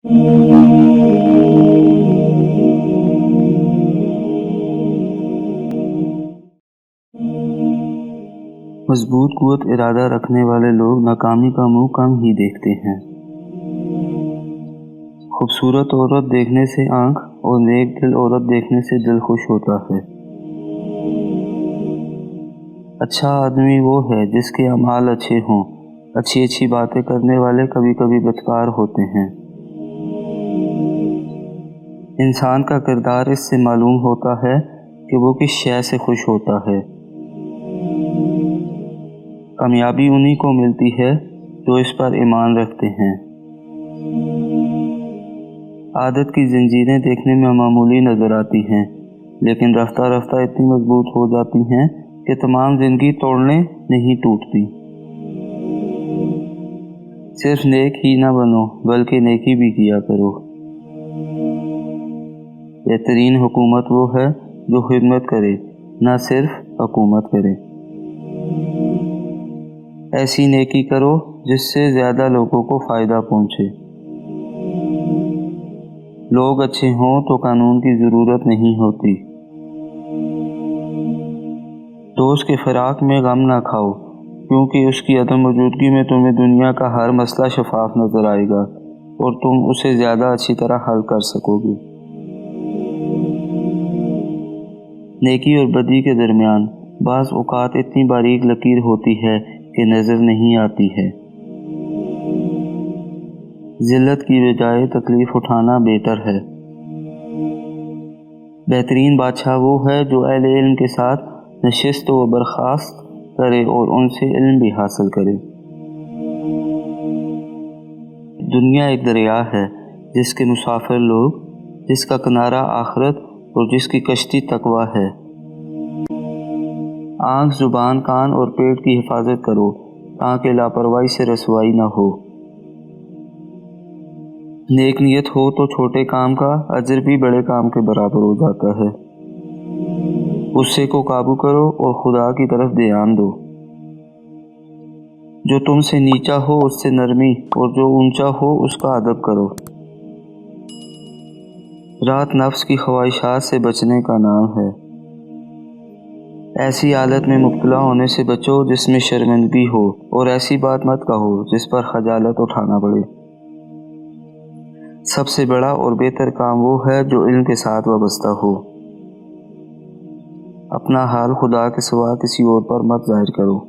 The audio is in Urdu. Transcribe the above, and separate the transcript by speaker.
Speaker 1: مضبوط قوت ارادہ رکھنے والے لوگ ناکامی کا منہ کم ہی دیکھتے ہیں۔ خوبصورت عورت دیکھنے سے آنکھ اور نیک دل عورت دیکھنے سے دل خوش ہوتا ہے۔ اچھا آدمی وہ ہے جس کے اعمال اچھے ہوں۔ اچھی باتیں کرنے والے کبھی کبھی بدکار ہوتے ہیں۔ انسان کا کردار اس سے معلوم ہوتا ہے کہ وہ کس شے سے خوش ہوتا ہے۔ کامیابی انہی کو ملتی ہے جو اس پر ایمان رکھتے ہیں۔ عادت کی زنجیریں دیکھنے میں معمولی نظر آتی ہیں، لیکن رفتہ رفتہ اتنی مضبوط ہو جاتی ہیں کہ تمام زندگی توڑنے نہیں ٹوٹتی۔ صرف نیک ہی نہ بنو بلکہ نیکی بھی کیا کرو۔ بہترین حکومت وہ ہے جو خدمت کرے، نہ صرف حکومت کرے۔ ایسی نیکی کرو جس سے زیادہ لوگوں کو فائدہ پہنچے۔ لوگ اچھے ہوں تو قانون کی ضرورت نہیں ہوتی۔ دوست کے فراق میں غم نہ کھاؤ، کیونکہ اس کی عدم موجودگی میں تمہیں دنیا کا ہر مسئلہ شفاف نظر آئے گا اور تم اسے زیادہ اچھی طرح حل کر سکو گے۔ نیکی اور بدی کے درمیان بعض اوقات اتنی باریک لکیر ہوتی ہے کہ نظر نہیں آتی ہے۔ ذلت کی بجائے تکلیف اٹھانا بہتر ہے۔ بہترین بادشاہ وہ ہے جو اہل علم کے ساتھ نشست و برخاست کرے اور ان سے علم بھی حاصل کرے۔ دنیا ایک دریا ہے جس کے مسافر لوگ، جس کا کنارہ آخرت اور جس کی کشتی تقویٰ ہے۔ آنکھ، زبان، کان اور پیٹ کی حفاظت کرو تاکہ لاپرواہی سے رسوائی نہ ہو۔ نیک نیت ہو تو چھوٹے کام کا اجر بھی بڑے کام کے برابر ہو جاتا ہے۔ غصے کو قابو کرو اور خدا کی طرف دھیان دو۔ جو تم سے نیچا ہو اس سے نرمی اور جو اونچا ہو اس کا ادب کرو۔ رات نفس کی خواہشات سے بچنے کا نام ہے۔ ایسی حالت میں مبتلا ہونے سے بچو جس میں شرمندگی ہو، اور ایسی بات مت کہو جس پر خجالت اٹھانا پڑے۔ سب سے بڑا اور بہتر کام وہ ہے جو علم کے ساتھ وابستہ ہو۔ اپنا حال خدا کے سوا کسی اور پر مت ظاہر کرو۔